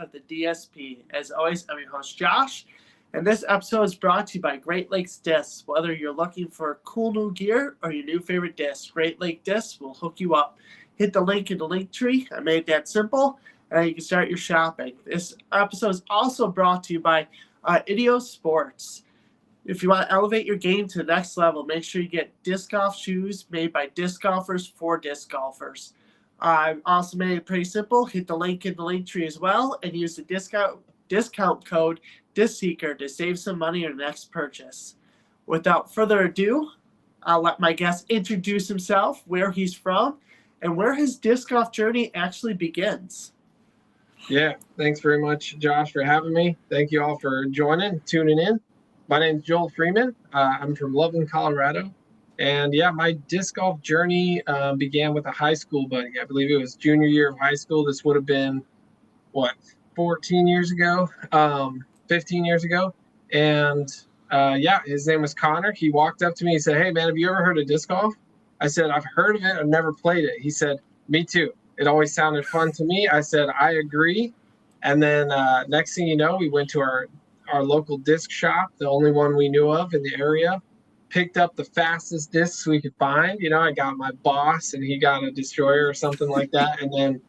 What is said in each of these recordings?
of the DSP. As always, I'm your host, Josh, and this episode is brought to you by Great Lakes Discs. Whether you're looking for cool new gear or your new favorite disc, Great Lake Discs will hook you up. Hit the link in the link tree. I made that simple, and you can start your shopping. This episode is also brought to you by Idio Sports. If you want to elevate your game to the next level, make sure you get disc golf shoes made by disc golfers for disc golfers. I've also made it pretty simple. Hit the link in the link tree as well and use the discount code disc.seeker to save some money on your next purchase. Without further ado, I'll let my guest introduce himself, where he's from, and where his disc golf journey actually begins. Yeah, thanks very much, Josh, for having me. Thank you all for tuning in. My name's Joel Freedman. I'm from Loveland, Colorado. And yeah, my disc golf journey began with a high school buddy. I believe it was junior year of high school. This would have been, 14 years ago, 15 years ago. And his name was Connor. He walked up to me and said, "Hey, man, have you ever heard of disc golf?" I said, "I've heard of it. I've never played it." He said, "Me too. It always sounded fun to me." I said, "I agree." And then next thing you know, we went to our local disc shop, the only one we knew of in the area, picked up the fastest discs we could find. I got my Boss and he got a Destroyer or something like that. And then,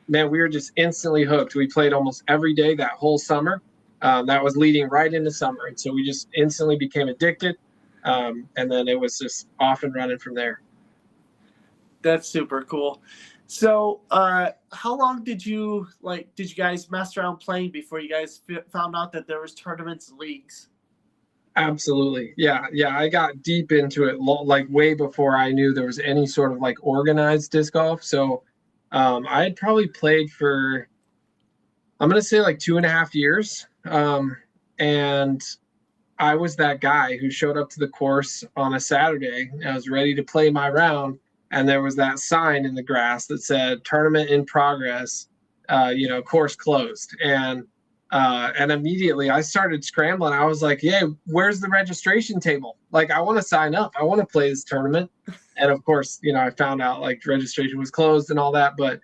we were just instantly hooked. We played almost every day that whole summer. That was leading right into summer. And so we just instantly became addicted. And then it was just off and running from there. That's super cool. So, how long did you guys mess around playing before you guys found out that there was tournaments and leagues? Absolutely. Yeah. I got deep into it way before I knew there was any sort of organized disc golf. So, I had probably played for, I'm going to say 2.5 years. And I was that guy who showed up to the course on a Saturday. I was ready to play my round. And there was that sign in the grass that said "Tournament in progress," course closed. And immediately I started scrambling. I was like, "Yeah, where's the registration table? I want to sign up. I want to play this tournament." And of course, I found out registration was closed and all that. But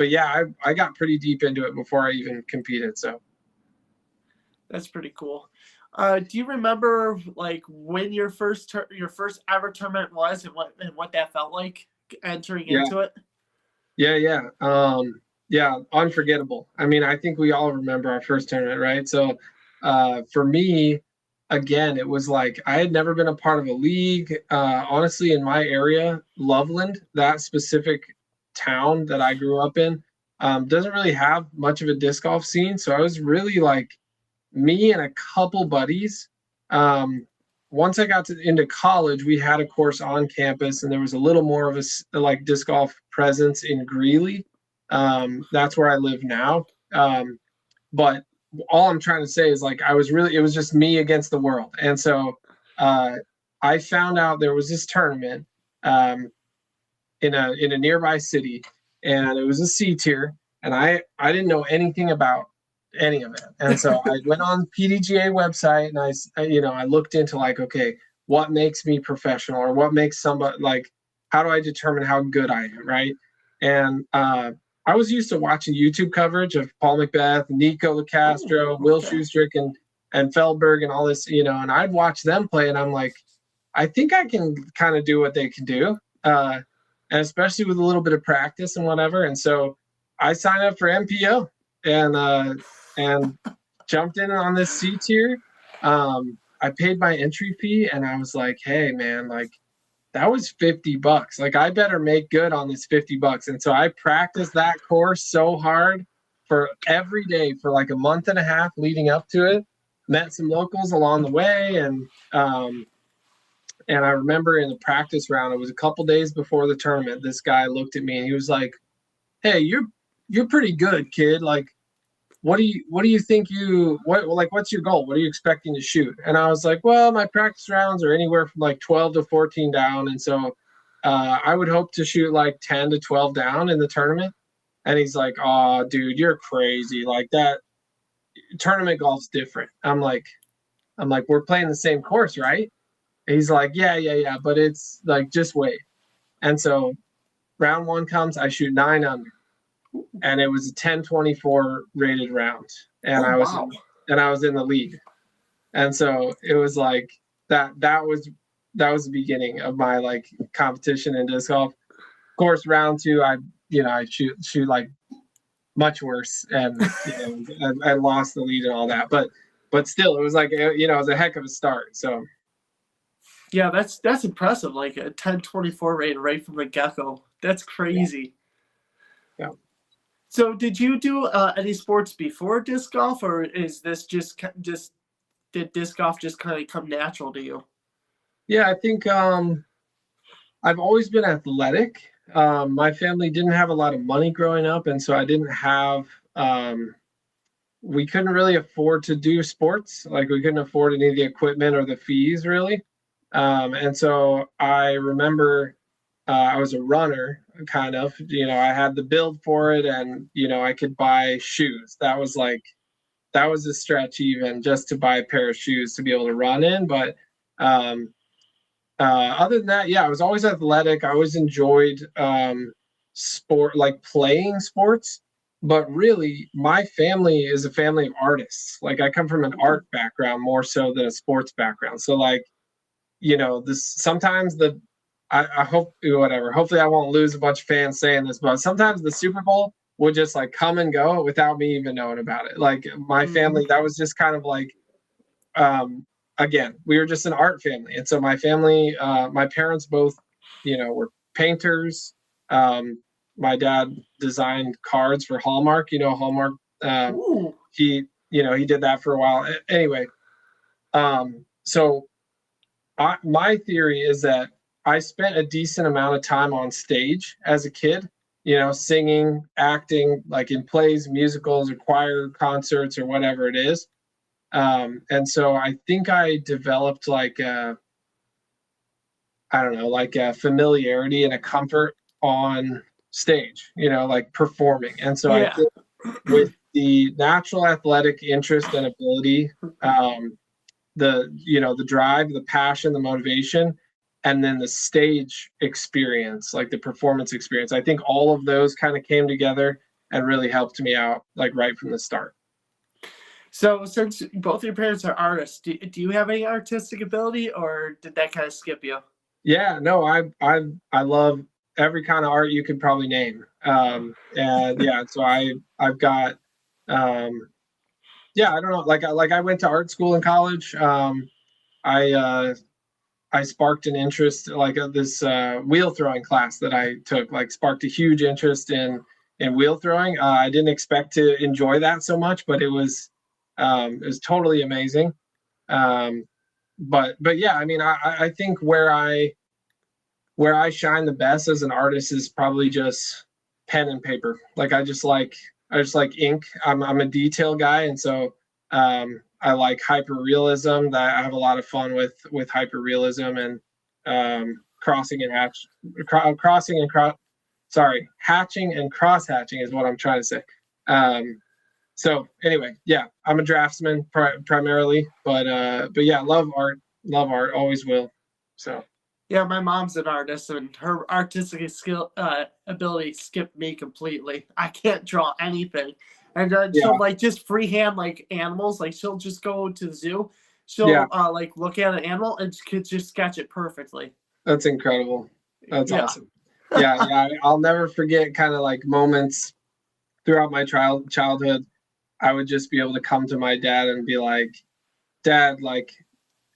yeah, I got pretty deep into it before I even competed. So that's pretty cool. Do you remember when your first ever tournament was and what that felt like entering into it? Yeah, unforgettable. I mean, I think we all remember our first tournament, right? So for me, again, it was I had never been a part of a league. Honestly, in my area, Loveland, that specific town that I grew up in, doesn't really have much of a disc golf scene. So I was really me and a couple buddies. Once I got into college, we had a course on campus, and there was a little more of a disc golf presence in Greeley. That's where I live now. But all I'm trying to say is it was just me against the world. And so I found out there was this tournament in a nearby city, and it was a C tier, and I didn't know anything about any of it. And so I went on PDGA website and I looked into okay, what makes me professional, or what makes somebody how do I determine how good I am, right? And I was used to watching YouTube coverage of Paul McBeth, Nico LaCastro, Will Schustrick, and Feldberg and all this, and I'd watch them play and I'm like, I think I can kind of do what they can do. And especially with a little bit of practice and whatever. And so I signed up for MPO and jumped in on this C tier. I paid my entry fee and I was like, hey man, that was $50. I better make good on this $50. And so I practiced that course so hard for every day for a month and a half leading up to it. Met some locals along the way. And I remember in the practice round, it was a couple days before the tournament, this guy looked at me and he was like, "Hey, you're pretty good, kid. What do you think what's your goal? What are you expecting to shoot?" And I was like, "Well, my practice rounds are anywhere from 12 to 14 down. And so I would hope to shoot 10 to 12 down in the tournament." And he's like, "Oh, dude, you're crazy. That tournament golf's different." I'm like, "We're playing the same course, right?" And he's like, yeah, but it's just wait. And so round one comes, I shoot 9 under. and it was a 10-24 rated round, and Oh, I was wow. in the lead. And so it was like that was the beginning of my like competition in disc golf. Of course, round two, I shoot like much worse, and I lost the lead and all that. But still, it was like it was a heck of a start. So Yeah, that's impressive. Like a 10-24 rate right from the get-go. That's crazy. yeah. So, did you do any sports before disc golf, or is this just did disc golf just kind of come natural to you? Yeah, I think I've always been athletic. My family didn't have a lot of money growing up, and so I didn't have. We couldn't really afford to do sports. Like we couldn't afford any of the equipment or the fees, really. And so I remember I was a runner, kind of. I had the build for it, and I could buy shoes. That was a stretch even just to buy a pair of shoes to be able to run in. But um, other than that, yeah, I was always athletic. I always enjoyed sport, like playing sports. But really, my family is a family of artists. Like I come from an art background more so than a sports background. So like, this sometimes I hope whatever. Hopefully, I won't lose a bunch of fans saying this, but sometimes the Super Bowl would just like come and go without me even knowing about it. Like my family, that was just kind of like again, we were just an art family. And so my family, my parents both, were painters. My dad designed cards for Hallmark, Hallmark. Ooh. He did that for a while. Anyway, so my theory is that I spent a decent amount of time on stage as a kid, singing, acting, like in plays, musicals, or choir concerts, or whatever it is. And so I think I developed like I don't know, like a familiarity and a comfort on stage, like performing. And so I Yeah. think with the natural athletic interest and ability, the drive, the passion, the motivation, and then the stage experience, like the performance experience, I think all of those kind of came together and really helped me out, like right from the start. So, since both your parents are artists, do you have any artistic ability, or did that kind of skip you? Yeah, no, I love every kind of art you could probably name. And yeah, so I've got yeah, I don't know, like I went to art school in college. I I sparked an interest, like this wheel throwing class that I took, like sparked a huge interest in wheel throwing. I didn't expect to enjoy that so much, but it was totally amazing. Um, but yeah, I mean, I think where I shine the best as an artist is probably just pen and paper. Like I just like ink. I'm a detail guy, and so I like hyper realism. That I have a lot of fun with hyper realism and crossing and hatch, crossing and cross. Sorry, hatching and cross hatching is what I'm trying to say. So anyway, yeah, I'm a draftsman primarily, but yeah, love art, always will. So. Yeah, my mom's an artist, and her artistic ability skipped me completely. I can't draw anything, and she'll Yeah, like just freehand like animals. Like she'll just go to the zoo, yeah, she'll like look at an animal and she could just sketch it perfectly. that's incredible. That's Yeah. awesome. Yeah, I'll never forget kind of like moments throughout my childhood. I would just be able to come to my dad and be like, "Dad, like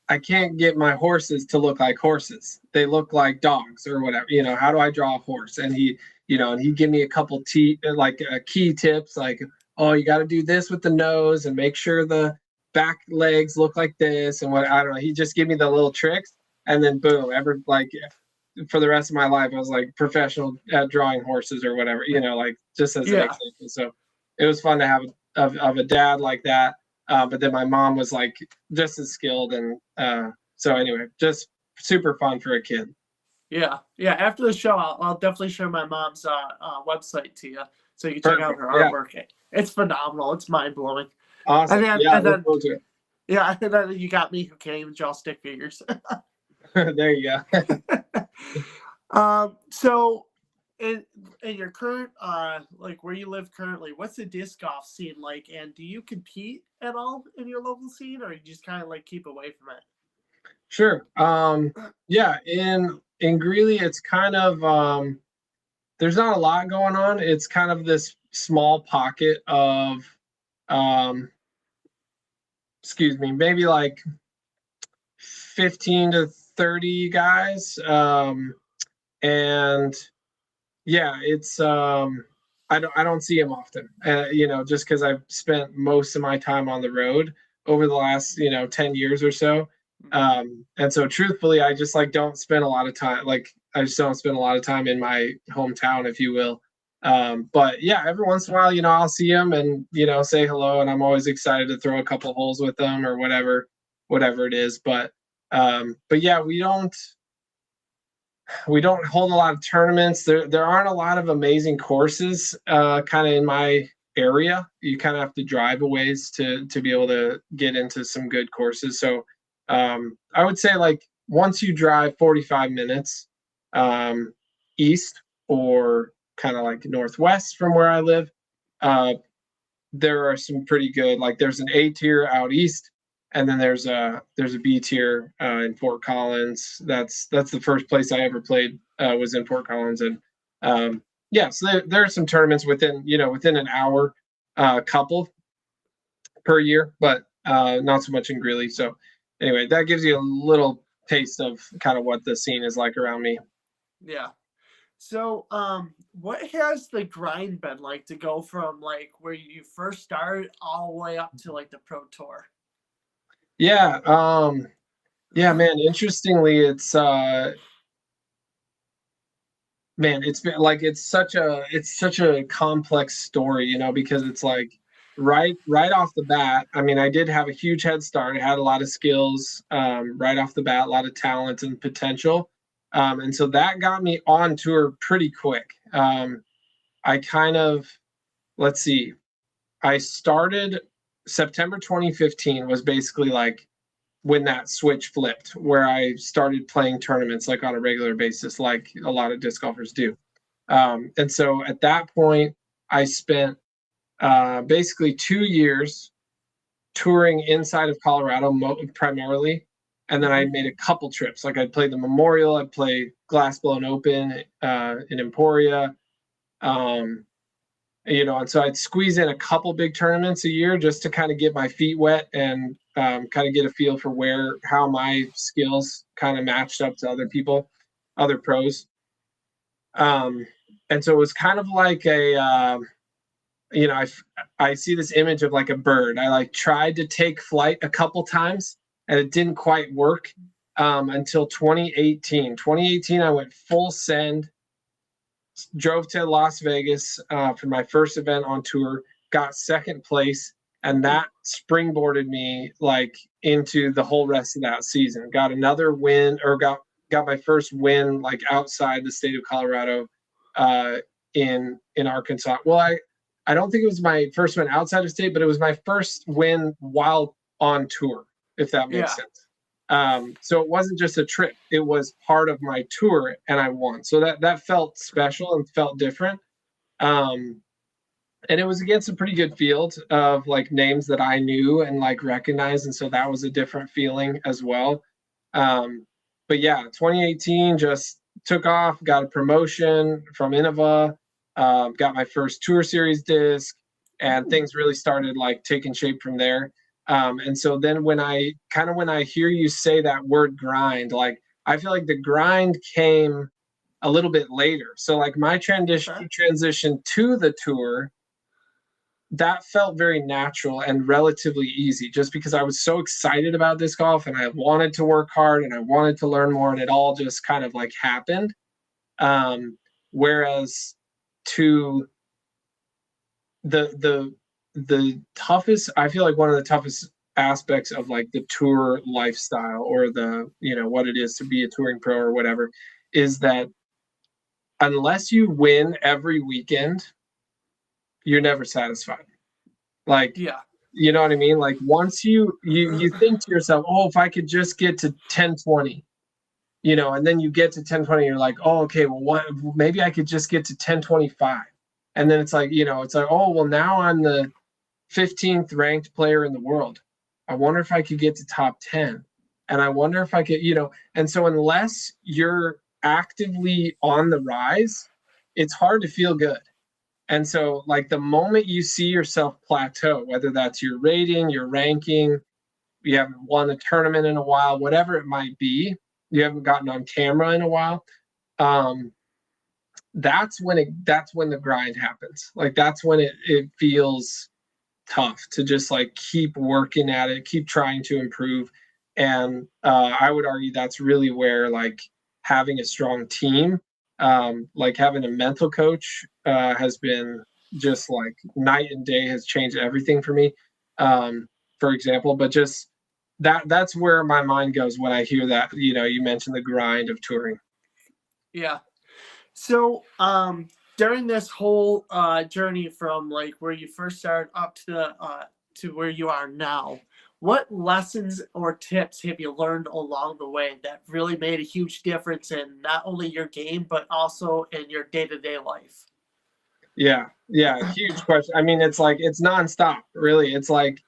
I can't get my horses to look like horses. They look like dogs or whatever. How do I draw a horse?" And and he'd give me a couple key tips, like, "Oh, you got to do this with the nose and make sure the back legs look like this." And what I don't know, he just give me the little tricks, and then boom, ever like for the rest of my life, I was like professional at drawing horses or whatever. Like just as an Yeah. example. So it was fun to have of a dad like that. But then my mom was like just as skilled, and so anyway, just super fun for a kid. Yeah. Yeah. After the show, I'll definitely share my mom's website to you so you can check out Perfect. her Yeah. artwork. It's phenomenal. It's mind blowing. And Awesome. then Yeah. I and look then forward to yeah, and then you got me who can't even draw stick figures. it. There you go. So in your current like where you live currently, what's the disc golf scene like, and do you compete at all in your local scene, or you just kind of like keep away from it? Sure. Yeah, in Greeley, it's kind of there's not a lot going on. It's kind of this small pocket of um, excuse me, maybe like 15 to 30 guys. And yeah, it's I don't see him often. Just because I've spent most of my time on the road over the last 10 years or so. And so truthfully, I just like don't spend a lot of time. Like I just don't spend a lot of time in my hometown, if you will. But yeah, every once in a while, I'll see him and say hello, and I'm always excited to throw a couple holes with them or whatever it is. But yeah, we don't hold a lot of tournaments. There aren't a lot of amazing courses kind of in my area. You kind of have to drive a ways to be able to get into some good courses. So I would say like once you drive 45 minutes east or kind of like northwest from where I live, uh, there are some pretty good, like there's an A tier out east, and then there's a B tier in Fort Collins. That's the first place I ever played was in Fort Collins, and yeah, so there are some tournaments within an hour, couple per year, but not so much in Greeley. So anyway, that gives you a little taste of kind of what the scene is like around me. Yeah. So, what has the grind been like to go from like where you first started all the way up to like the pro tour? Yeah, yeah, man. Interestingly, it's been like it's such a complex story, because it's like right off the bat. I mean, I did have a huge head start. I had a lot of skills right off the bat, a lot of talent and potential, and so that got me on tour pretty quick. I kind of let's see. I started September 2015 was basically like when that switch flipped, where I started playing tournaments like on a regular basis, like a lot of disc golfers do. And so at that point, I spent basically 2 years touring inside of Colorado primarily. And then I made a couple trips. Like I'd play the Memorial, I'd play Glassblown Open in Emporia. Um, and so I'd squeeze in a couple big tournaments a year just to kind of get my feet wet and kind of get a feel for how my skills kind of matched up to other pros. Um, and so it was kind of like I see this image of like a bird. I like tried to take flight a couple times and it didn't quite work until 2018. 2018, I went full send, drove to Las Vegas for my first event on tour, got second place, and that springboarded me like into the whole rest of that season. Got another win, or got my first win like outside the state of Colorado in Arkansas. Well, I don't think it was my first win outside of state, but it was my first win while on tour, if that makes Yeah. sense. So it wasn't just a trip; it was part of my tour, and I won. So that felt special and felt different. Um, and it was against a pretty good field of like names that I knew and like recognized, and so that was a different feeling as well. Um, but yeah, 2018 just took off. Got a promotion from Innova. Got my first Tour Series disc, and things really started like taking shape from there. And so then when I hear you say that word grind, like I feel like the grind came a little bit later. So like my Okay. transition to the tour, that felt very natural and relatively easy just because I was so excited about disc golf and I wanted to work hard and I wanted to learn more, and it all just kind of like happened. Whereas to the toughest, I feel like one of the toughest aspects of like the tour lifestyle, or the what it is to be a touring pro or whatever, is that unless you win every weekend, you're never satisfied. Like, Yeah. you know what I mean? Like once you think to yourself, oh, if I could just get to 10-20, and then you get to 1020, you're like, oh, okay, well, maybe I could just get to 1025. And then it's like, oh, well, now I'm the 15th ranked player in the world. I wonder if I could get to top 10. And I wonder if I could, and so unless you're actively on the rise, it's hard to feel good. And so, like, the moment you see yourself plateau, whether that's your rating, your ranking, you haven't won a tournament in a while, whatever it might be, you haven't gotten on camera in a while, that's when the grind happens. Like, that's when it feels tough to just like keep working at it, keep trying to improve. And I would argue that's really where like having a strong team, like having a mental coach, has been just like night and day, has changed everything for me. For example, but just that's where my mind goes when I hear that, you mentioned the grind of touring. Yeah. So, during this whole journey from like where you first started up to where you are now, what lessons or tips have you learned along the way that really made a huge difference in not only your game but also in your day-to-day life? Yeah, huge question. I mean, it's like it's nonstop, really. It's like,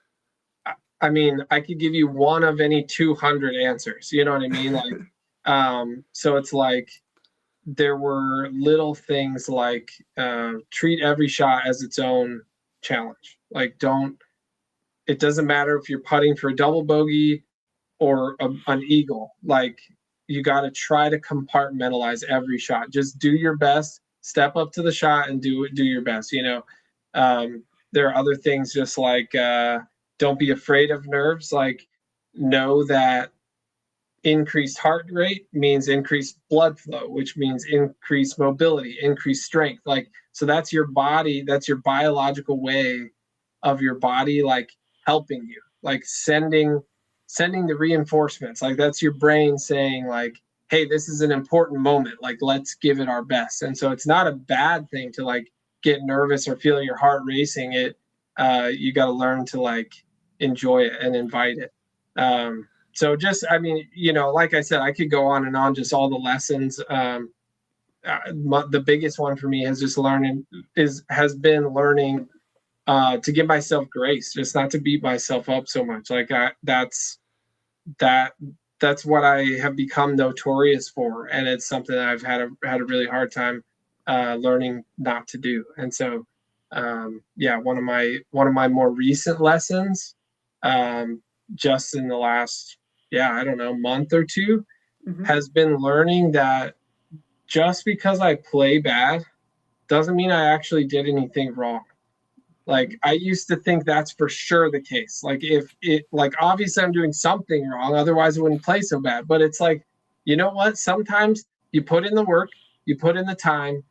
I mean, I could give you one of any 200 answers. You know what I mean? Like, so it's like there were little things like treat every shot as its own challenge. Like, it doesn't matter if you're putting for a double bogey or an eagle. Like, you got to try to compartmentalize every shot. Just do your best, step up to the shot and do your best. There are other things just like don't be afraid of nerves. Like, know that increased heart rate means increased blood flow, which means increased mobility, increased strength. Like, so that's your body, that's your biological way of your body, like helping you, like sending the reinforcements. Like, that's your brain saying like, hey, this is an important moment. Like, let's give it our best. And so it's not a bad thing to like get nervous or feel your heart racing. You got to learn to like enjoy it and invite it. So just, I mean, like I said, I could go on and on, just all the lessons. The biggest one for me has been learning to give myself grace, just not to beat myself up so much. Like, that's what I have become notorious for, and it's something that I've had a really hard time learning not to do. And so, one of my more recent lessons, just in the last, I don't know, month or two, has been learning that just because I play bad doesn't mean I actually did anything wrong. Like, I used to think that's for sure the case. Like, obviously I'm doing something wrong, otherwise I wouldn't play so bad. But it's like, you know what? Sometimes you put in the work, you put in the time,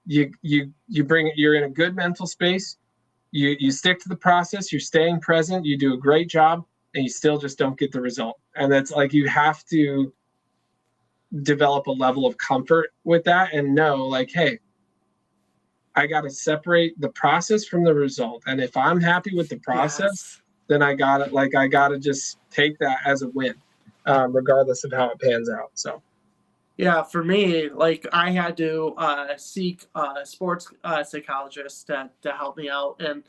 you're in a good mental space, you stick to the process, you're staying present, you do a great job, and you still just don't get the result. And that's like, you have to develop a level of comfort with that and know like, hey, I got to separate the process from the result. And if I'm happy with the process, Yes. then I got to just take that as a win, regardless of how it pans out. So. Yeah, for me, like I had to seek a sports psychologist to help me out, and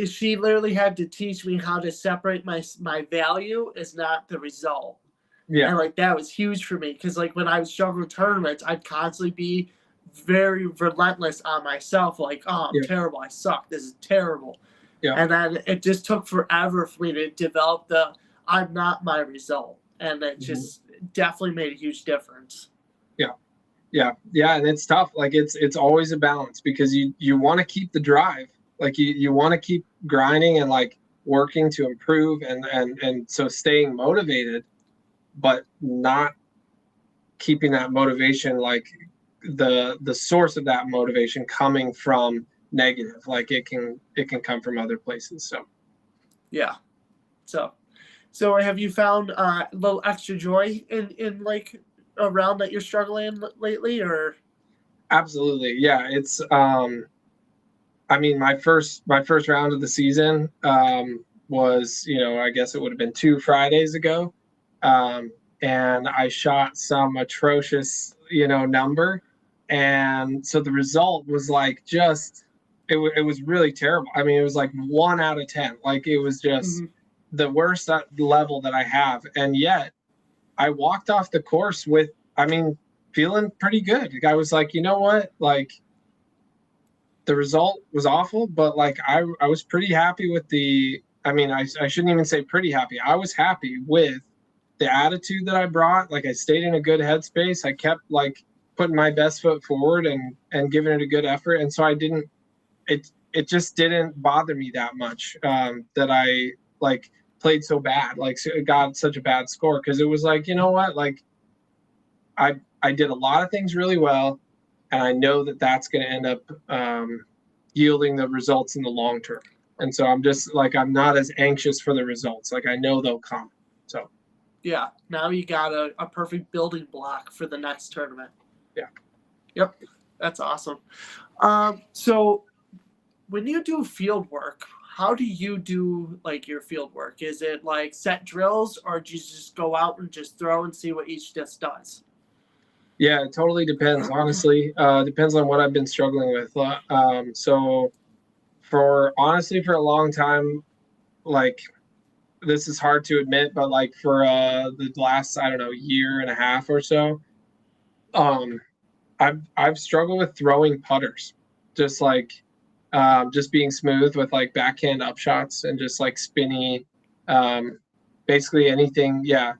she literally had to teach me how to separate my value is not the result. Yeah. And like that was huge for me because like when I was struggling tournaments, I'd constantly be very relentless on myself, like, oh, I'm terrible, I suck, this is terrible. Yeah. And then it just took forever for me to develop I'm not my result. And it just definitely made a huge difference. Yeah, and it's tough. Like, it's always a balance because you want to keep the drive. Like, you want to keep grinding and like working to improve and so staying motivated, but not keeping that motivation, like the source of that motivation coming from negative. Like, it can come from other places. So yeah. So have you found a little extra joy in like a round that you're struggling lately, or? Absolutely. Yeah. It's I mean, my first round of the season was, I guess it would have been 2 Fridays ago. and I shot some atrocious, number. And so the result was like it was really terrible. I mean, it was like 1 out of 10. Like it was just Mm-hmm. the worst level that I have. And yet I walked off the course with, I mean, feeling pretty good. I was like, you know what? Like the result was awful, but like I was pretty happy with I mean, I shouldn't even say pretty happy. I was happy with the attitude that I brought. Like I stayed in a good headspace. I kept like putting my best foot forward and giving it a good effort. And so it just didn't bother me that much that I like played so bad, like got such a bad score, because it was like, you know what, like I did a lot of things really well, and I know that that's going to end up yielding the results in the long term. And so I'm just like, I'm not as anxious for the results. Like I know they'll come. So Yeah, now you got a perfect building block for the next tournament. yeah. Yep, that's awesome. So when you do field work, how do you do like your field work? Is it like set drills, or do you just go out and just throw and see what each disc does? Yeah, it totally depends. Honestly, depends on what I've been struggling with. So for a long time, like this is hard to admit, but like for the last, I don't know, year and a half or so, um, I've struggled with throwing putters, just like just being smooth with like backhand upshots and just like spinny, um, basically anything. Yeah,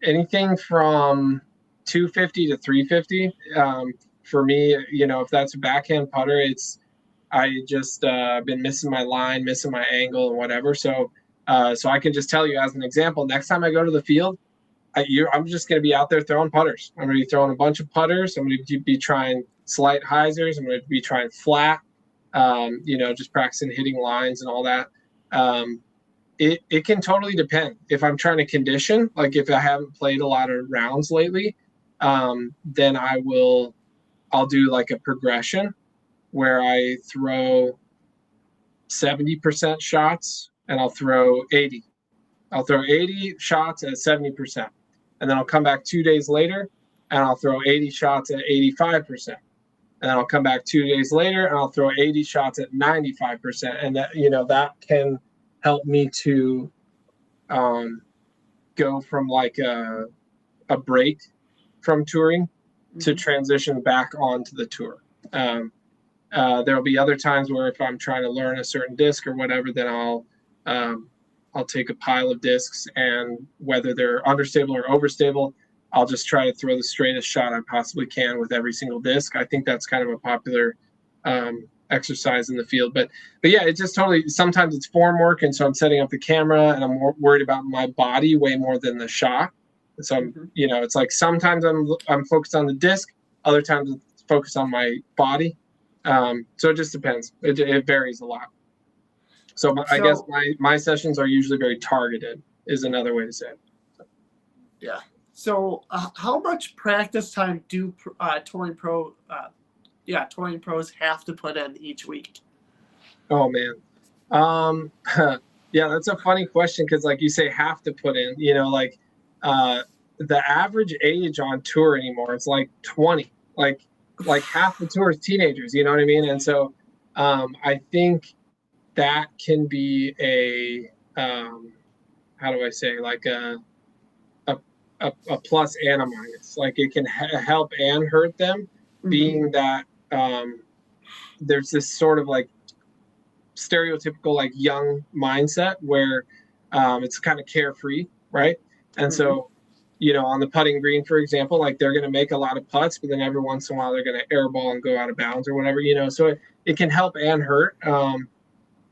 anything from 250 to 350. For me, if that's a backhand putter, I just been missing my line, missing my angle, and whatever. So I can just tell you as an example. Next time I go to the field, I'm just going to be out there throwing putters. I'm going to be throwing a bunch of putters. I'm going to be trying slight hyzers. I'm going to be trying flat. Just practicing hitting lines and all that. It can totally depend. If I'm trying to condition, like if I haven't played a lot of rounds lately, then I'll do like a progression where I throw 70% shots and I'll throw 80. I'll throw 80 shots at 70%. And then I'll come back 2 days later and I'll throw 80 shots at 85%. And then I'll come back 2 days later and I'll throw 80 shots at 95%. And that can help me to go from like a break from touring to transition back onto the tour. There'll be other times where if I'm trying to learn a certain disc or whatever, then I'll take a pile of discs, and whether they're understable or overstable, I'll just try to throw the straightest shot I possibly can with every single disc. I think that's kind of a popular exercise in the field. But yeah, it just totally, sometimes it's form work, and so I'm setting up the camera and I'm worried about my body way more than the shot. So it's like sometimes I'm focused on the disc, other times it's focused on my body. So it just depends. It varies a lot. So I guess my sessions are usually very targeted, is another way to say it. Yeah. So how much practice time do touring pros have to put in each week? Oh man. Yeah, that's a funny question, because like you say, have to put in, the average age on tour anymore, it's like 20. Like half the tour is teenagers, you know what I mean? And so I think that can be how do I say, like a plus and a minus. Like it can help and hurt them, being that there's this sort of like stereotypical like young mindset where it's kind of carefree, right? And so on the putting green, for example, like they're going to make a lot of putts, but then every once in a while they're going to airball and go out of bounds or whatever, so it can help and hurt.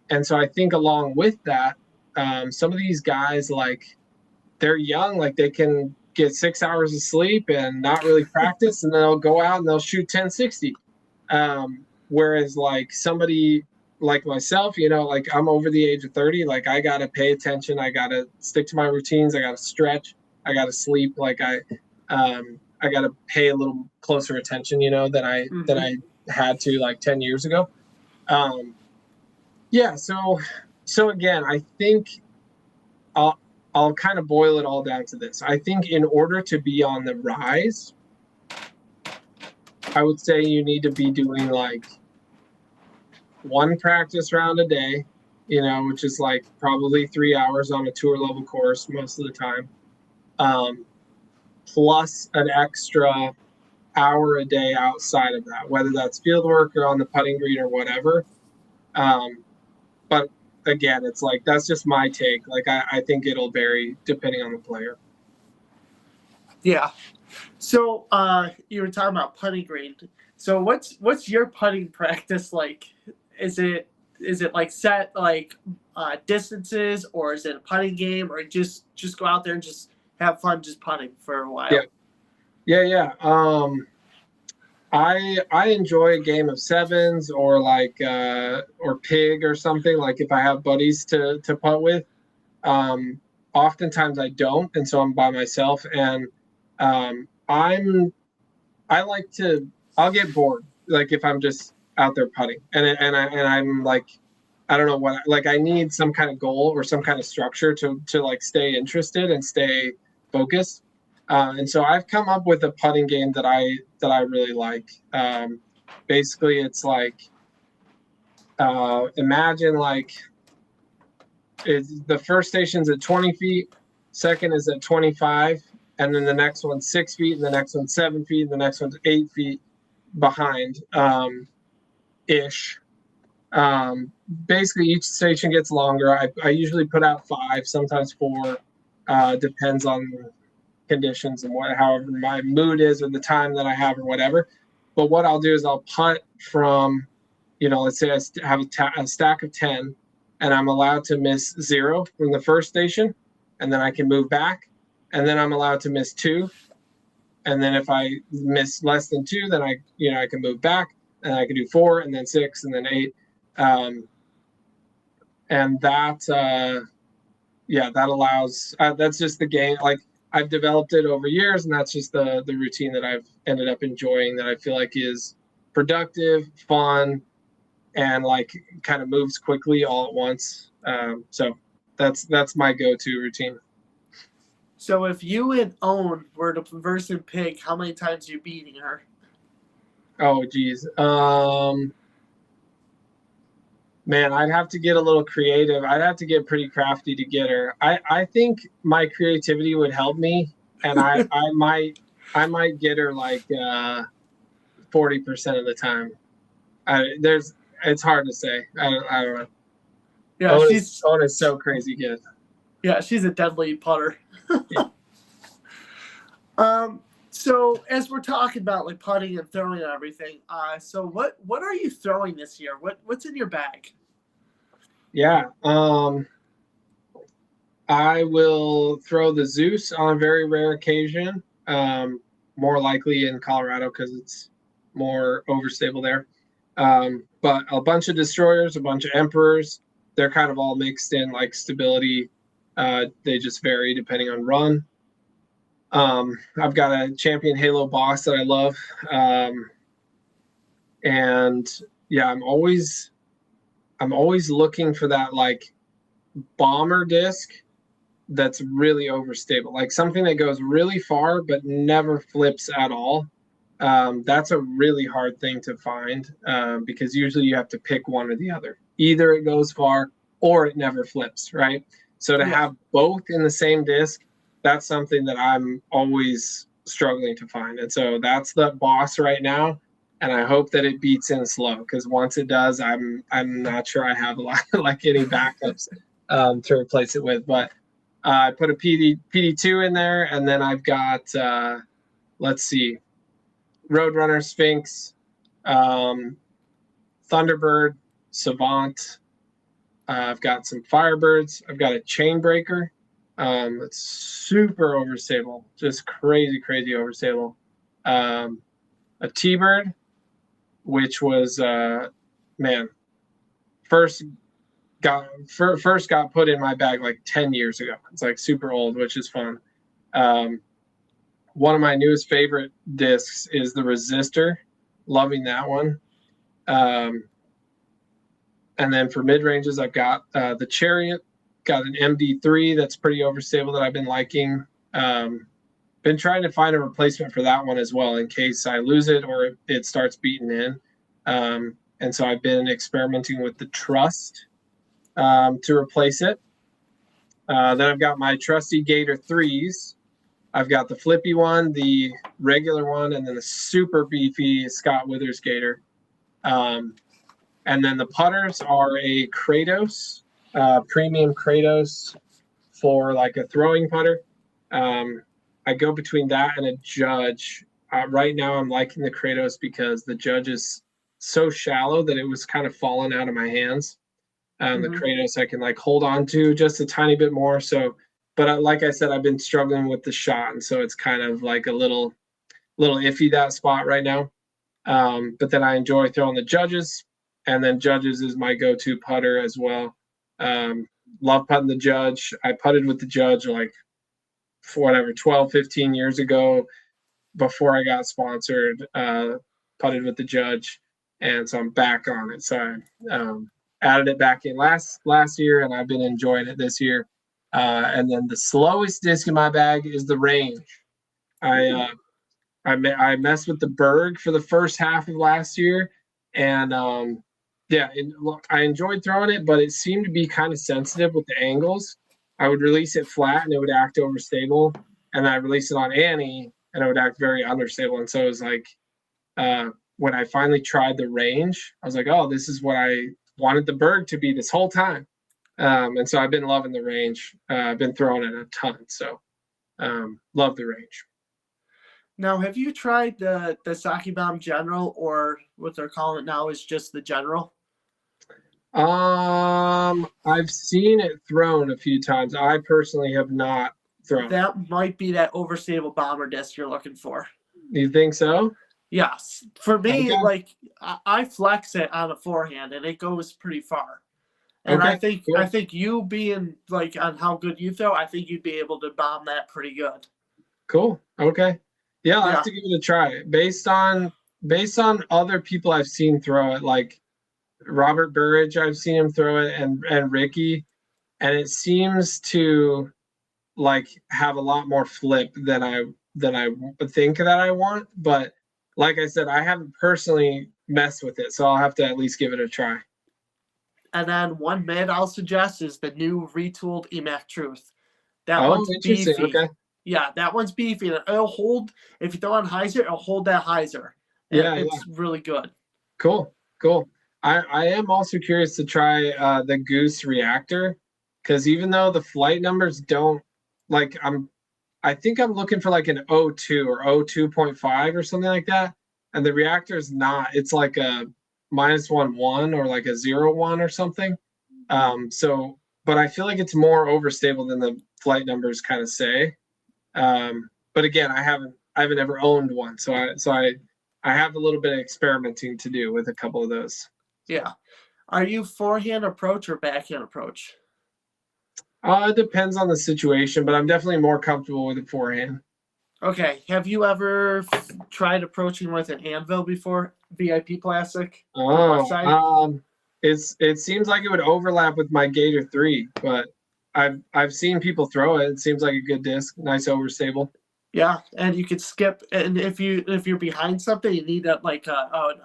And so I think along with that, some of these guys, like they're young, like they can get 6 hours of sleep and not really practice, and they'll go out and they'll shoot 1060. Whereas like somebody like myself, like I'm over the age of 30, like I got to pay attention. I got to stick to my routines. I got to stretch. I got to sleep. Like I got to pay a little closer attention, than I had to like 10 years ago. Yeah. So again, I think I'll I'll kind of boil it all down to this. I think in order to be on the rise, I would say you need to be doing like one practice round a day, which is like probably 3 hours on a tour level course most of the time, plus an extra hour a day outside of that, whether that's field work or on the putting green or whatever. But again, it's like, that's just my take. Like, I think it'll vary depending on the player. Yeah. So you were talking about putting green. So what's your putting practice like? Is it like set like distances, or is it a putting game, or just go out there and just have fun just putting for a while? Yeah. I enjoy a game of sevens or like or pig or something, like if I have buddies to putt with. Oftentimes I don't, and so I'm by myself, and I'll get bored like if I'm just out there putting, and I'm like, I don't know what, like I need some kind of goal or some kind of structure to like stay interested and stay focused. And so I've come up with a putting game that I really like. Basically, it's like imagine like the first station's at 20 feet, second is at 25, and then the next one's 6 feet, and the next one's 7 feet, and the next one's 8 feet behind, ish. Basically, each station gets longer. I usually put out 5, sometimes 4. Depends on conditions and however my mood is or the time that I have or whatever. But what I'll do is I'll putt from, let's say I have a stack of 10, and I'm allowed to miss 0 from the first station, and then I can move back, and then I'm allowed to miss 2, and then if I miss less than 2, then I can move back, and I can do 4, and then 6, and then 8, and that that allows that's just the game. Like, I've developed it over years, and that's just the routine that I've ended up enjoying, that I feel like is productive, fun, and like kind of moves quickly all at once. So that's my go-to routine. So if you and Owen were to converse in pig, how many times are you beating her? Oh geez. Man, I'd have to get a little creative. I'd have to get pretty crafty to get her. I think my creativity would help me, and I might get her like 40% of the time. It's hard to say. I don't know. Yeah, Owen is so crazy good. Yeah, she's a deadly putter. Yeah. So as we're talking about like putting and throwing and everything, so what are you throwing this year? What's in your bag? Yeah, I will throw the Zeus on a very rare occasion. More likely in Colorado because it's more overstable there. But a bunch of destroyers, a bunch of emperors. They're kind of all mixed in like stability. They just vary depending on run. I've got a champion Halo boss that I love. And yeah, I'm always looking for that like bomber disc that's really overstable, like something that goes really far but never flips at all. That's a really hard thing to find, because usually you have to pick one or the other. Either it goes far or it never flips, right? So to have both in the same disc, that's something that I'm always struggling to find. And so that's the boss right now. And I hope that it beats in slow, because once it does, I'm not sure I have a lot like any backups to replace it with. But I put a PD2 in there, and then I've got let's see, Roadrunner, Sphinx, Thunderbird, Savant. I've got some Firebirds. I've got a Chainbreaker. It's super overstable, just crazy overstable. A T-Bird, which was first got put in my bag like 10 years ago. It's like super old, which is fun. One of my newest favorite discs is the Resistor. Loving that one. And then for mid ranges, I've got the Chariot, got an MD3 that's pretty overstable that I've been liking. Been trying to find a replacement for that one as well in case I lose it or it starts beating in. And so I've been experimenting with the Trust to replace it. Then I've got my trusty Gator 3s. I've got the flippy one, the regular one, and then the super beefy Scott Withers Gator. And then the putters are a Kratos, premium Kratos for like a throwing putter. I go between that and a Judge. Right now I'm liking the Kratos because the Judge is so shallow that it was kind of falling out of my hands. The Kratos I can like hold on to just a tiny bit more. So, but like I said, I've been struggling with the shot, and so it's kind of like a little iffy that spot right now. But then I enjoy throwing the Judges, and then Judges is my go-to putter as well. Love putting the Judge. I putted with the Judge like for whatever 12, 15 years ago before I got sponsored. Putted with the Judge, and so I'm back on it. So I added it back in last year, and I've been enjoying it this year. And then the slowest disc in my bag is the Range. I messed with the Berg for the first half of last year, and I enjoyed throwing it, but it seemed to be kind of sensitive with the angles. I would release it flat and it would act overstable, and I release it on Annie and it would act very understable. And so it was like when I finally tried the Range, I was like, oh, this is what I wanted the Berg to be this whole time. And so I've been loving the Range. I've been throwing it a ton, so love the Range. Now, have you tried the Saki Bomb General, or what they're calling it now is just the General? I've seen it thrown a few times. I personally have not thrown. That might be that overstable bomber disc you're looking for. You think so? Yes. For me, Okay. like I flex it on a forehand and it goes pretty far. And okay, I think you being like on how good you throw, I think you'd be able to bomb that pretty good. Cool. Okay. Yeah, I'll have to give it a try. Based on other people I've seen throw it, like Robert Burridge, I've seen him throw it, and Ricky, and it seems to like have a lot more flip than I think that I want. But like I said, I haven't personally messed with it, so I'll have to at least give it a try. And then one mid I'll suggest is the new retooled EMAC Truth. That one's beefy. Okay. Yeah, that one's beefy. It'll hold, if you throw on hyzer, it'll hold that hyzer. It's really good. Cool. I am also curious to try the Goose Reactor, because even though the flight numbers don't, like, I think I'm looking for like an 02 or 02.5 or something like that, and the Reactor is not. It's like a -1 or like a 0.1 or something. But I feel like it's more overstable than the flight numbers kind of say. But again, I haven't ever owned one, so I have a little bit of experimenting to do with a couple of those. Yeah. Are you forehand approach or backhand approach? It depends on the situation, but I'm definitely more comfortable with a forehand. Okay. Have you ever tried approaching with an anvil before? VIP plastic? It seems like it would overlap with my Gator 3, but I've seen people throw it. It seems like a good disc, nice overstable. Yeah, and you could skip, and if you're behind something, you need an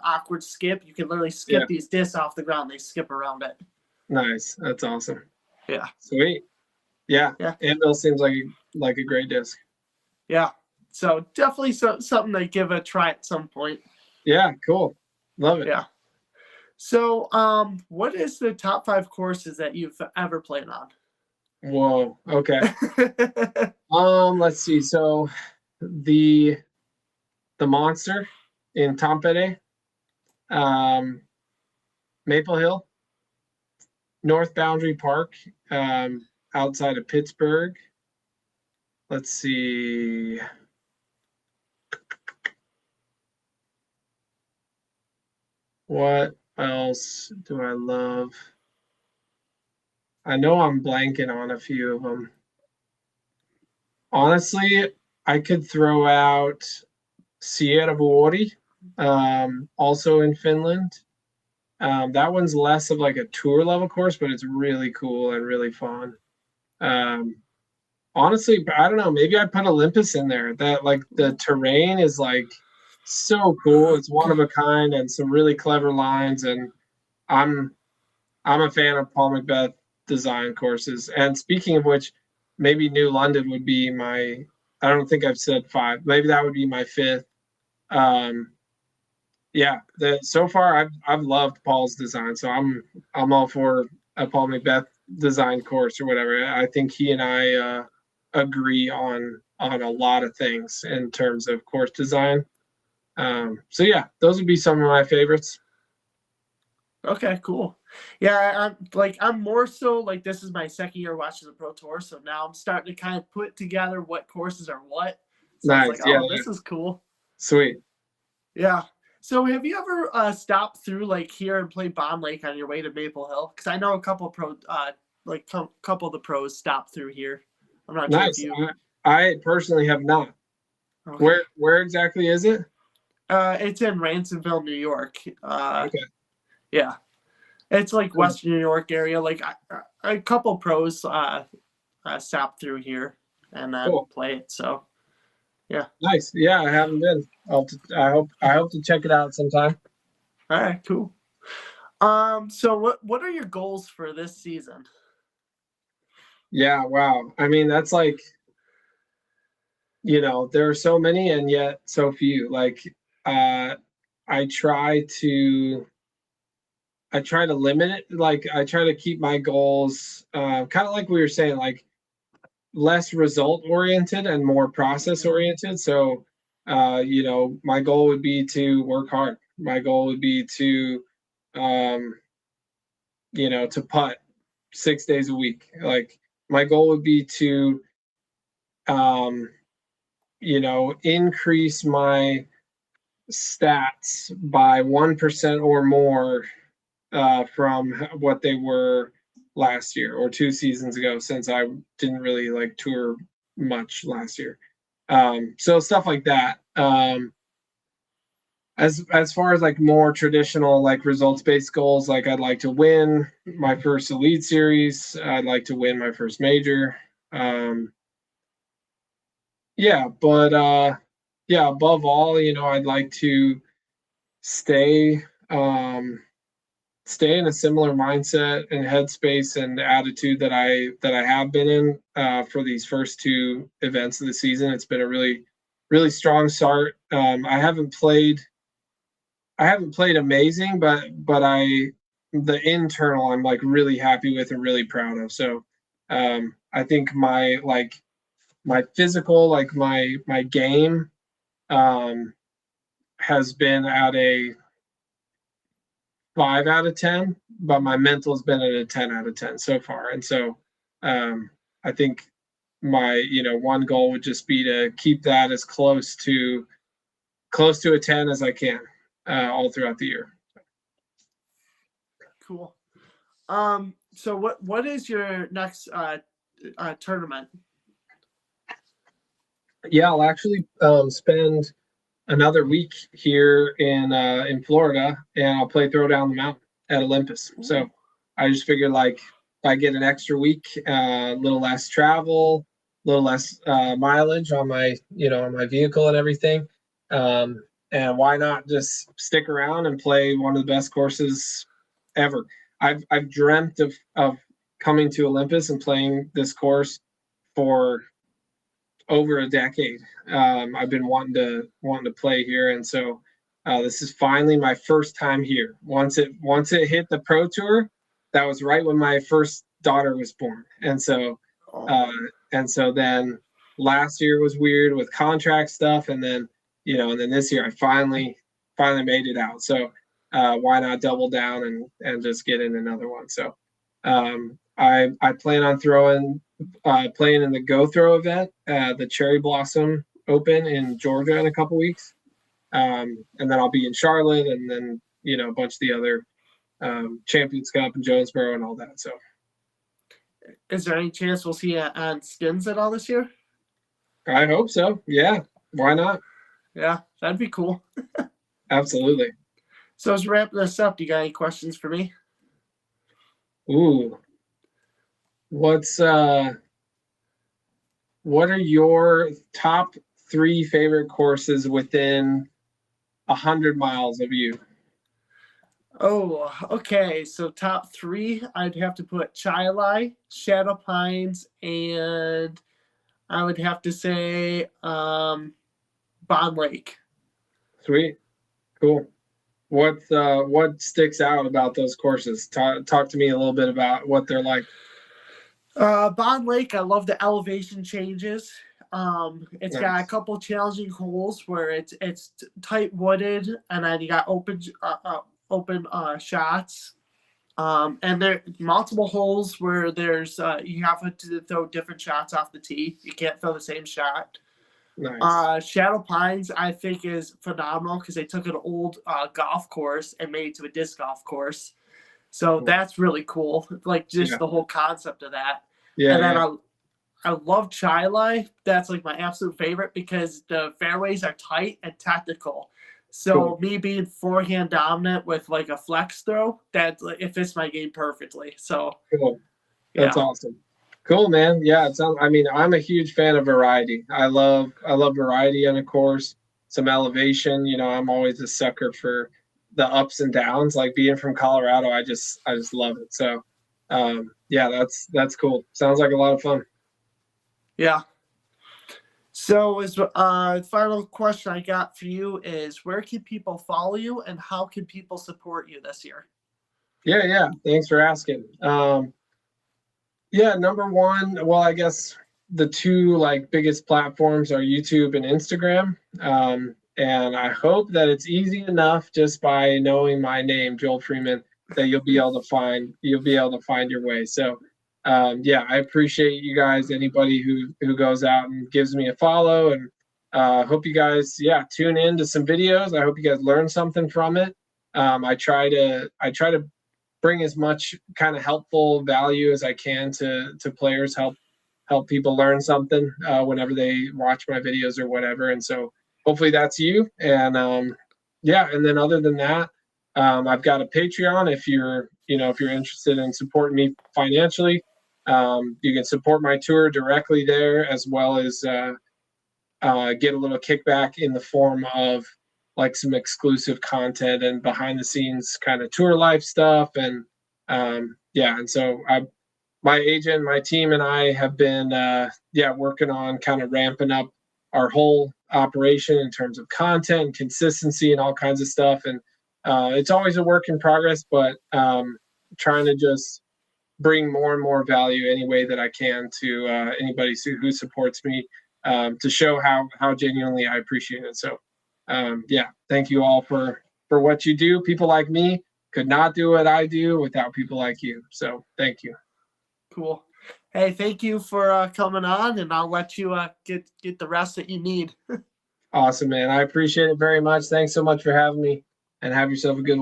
awkward skip. You can literally skip these discs off the ground. They skip around it. Nice, that's awesome. Yeah, sweet. Yeah. Anvil seems like a great disc. Yeah, so definitely something to give a try at some point. Yeah, cool. Love it. Yeah. So, what is the top 5 courses that you've ever played on? Whoa. Okay. Let's see. So, the Monster in Tampere, Maple Hill, North Boundary Park, outside of Pittsburgh. Let's see. What else do I love? I know I'm blanking on a few of them. Honestly, I could throw out Sierra Vuori, also in Finland. That one's less of like a tour level course, but it's really cool and really fun. Honestly, I don't know. Maybe I put Olympus in there. That like the terrain is like so cool. It's one of a kind and some really clever lines. And I'm I'm a fan of Paul Macbeth design courses. And speaking of which, maybe New London would be my. I don't think I've said five. Maybe that would be my fifth. Um, yeah, so far I've loved Paul's design, so I'm all for a Paul Macbeth design course or whatever. I think he and I agree on a lot of things in terms of course design. So yeah, those would be some of my favorites. Okay, cool. Yeah, I'm more so like this is my second year watching the Pro Tour, so now I'm starting to kind of put together what courses are what. So it's like, Nice, yeah, oh, this is cool. sweet. Yeah. So have you ever stopped through like here and played Bond Lake on your way to Maple Hill? Because I know a couple couple of the pros stopped through here. I'm not sure if Nice. you. I personally have not. Okay. Where exactly is it? It's in Ransomville, New York. Okay. Yeah, it's like Cool. Western New York area. Like a couple pros stop through here and then Cool. play it. So yeah. Nice. Yeah, I haven't been. I hope to check it out sometime. All right. Cool. So what are your goals for this season? Yeah, wow. I mean, that's like, there are so many and yet so few. Like, uh, I try to I try to limit it. Like, I try to keep my goals, kind of like we were saying, like less result oriented and more process oriented. So, my goal would be to work hard. My goal would be to, um, to putt 6 days a week. Like, my goal would be to, um, increase my stats by 1% or more from what they were last year or 2 seasons ago, since I didn't really like tour much last year. So stuff like that. As far as like more traditional like results based goals, like I'd like to win my first elite series. I'd like to win my first major. Um, yeah, but yeah, above all, I'd like to stay um, stay in a similar mindset and headspace and attitude that I have been in for these first two events of the season. It's been a really really strong start. I haven't played amazing, but the internal I'm like really happy with and really proud of. So I think my physical, like my game, um, has been at a 5 out of 10, but my mental has been at a 10 out of 10 so far. And so um, I think my one goal would just be to keep that as close to a 10 as I can all throughout the year. Cool. So what is your next tournament? Yeah, I'll actually spend another week here in Florida, and I'll play Throwdown the Mountain at Olympus. Ooh. So I just figured like if I get an extra week, a little less travel, a little less mileage on my vehicle and everything, and why not just stick around and play one of the best courses ever. I've dreamt of coming to Olympus and playing this course for over a decade. I've been wanting to play here, and so this is finally my first time here. Once it hit the Pro Tour, that was right when my first daughter was born, and so Oh, uh, then last year was weird with contract stuff, and then this year I finally made it out. So why not double down and just get in another one? So I plan on playing in the Go Throw event, the Cherry Blossom Open in Georgia in a couple weeks, and then I'll be in Charlotte, and then a bunch of the other Champions Cup and Jonesboro and all that. So is there any chance we'll see you on skins at all this year? I hope so. Yeah, why not? Yeah, that'd be cool. Absolutely. So as we're wrapping this up, do you got any questions for me? Ooh, what's what are your top 3 favorite courses within 100 miles of you? Oh, okay. So top three, I'd have to put Chilai, Shadow Pines, and I would have to say Bond Lake. Sweet. Cool. What sticks out about those courses? Talk to me a little bit about what they're like. Bond Lake, I love the elevation changes. It's got a Nice. couple challenging holes where it's tight wooded, and then you got open shots. And there multiple holes where there's you have to throw different shots off the tee. You can't throw the same shot. Nice. Shadow Pines, I think, is phenomenal because they took an old golf course and made it to a disc golf course. So Cool. that's really cool. Like just Yeah. the whole concept of that. Yeah. And then Yeah. I love Chilai. That's like my absolute favorite because the fairways are tight and tactical. So Cool. me being forehand dominant with like a flex throw, that it fits my game perfectly. So Cool. That's yeah, awesome. Cool, man. Yeah, I mean, I'm a huge fan of variety. I love variety on a course, some elevation. I'm always a sucker for the ups and downs. Like being from Colorado, I just love it. So, yeah, that's cool. Sounds like a lot of fun. yeah. So is final question I got for you is where can people follow you and how can people support you this year? Yeah, yeah. Thanks for asking. Yeah, number one, well, I guess the two like biggest platforms are YouTube and Instagram. And I hope that it's easy enough just by knowing my name, Joel Freeman, that you'll be able to find your way. So yeah, I appreciate you guys, anybody who goes out and gives me a follow, and hope you guys, yeah, tune in to some videos. I hope you guys learn something from it. I try to bring as much kind of helpful value as I can to players, help people learn something whenever they watch my videos or whatever. And so hopefully that's you. And yeah, and then other than that, I've got a Patreon. If you're interested in supporting me financially, you can support my tour directly there, as well as get a little kickback in the form of like some exclusive content and behind the scenes kind of tour life stuff. And yeah, and so my agent, my team, and I have been working on kind of ramping up our whole operation in terms of content, consistency, and all kinds of stuff. And it's always a work in progress, but trying to just bring more and more value any way that I can to anybody who supports me, to show how genuinely I appreciate it. So yeah, thank you all for what you do. People like me could not do what I do without people like you. So thank you. Cool. Hey, thank you for coming on, and I'll let you get the rest that you need. Awesome, man. I appreciate it very much. Thanks so much for having me, and have yourself a good one.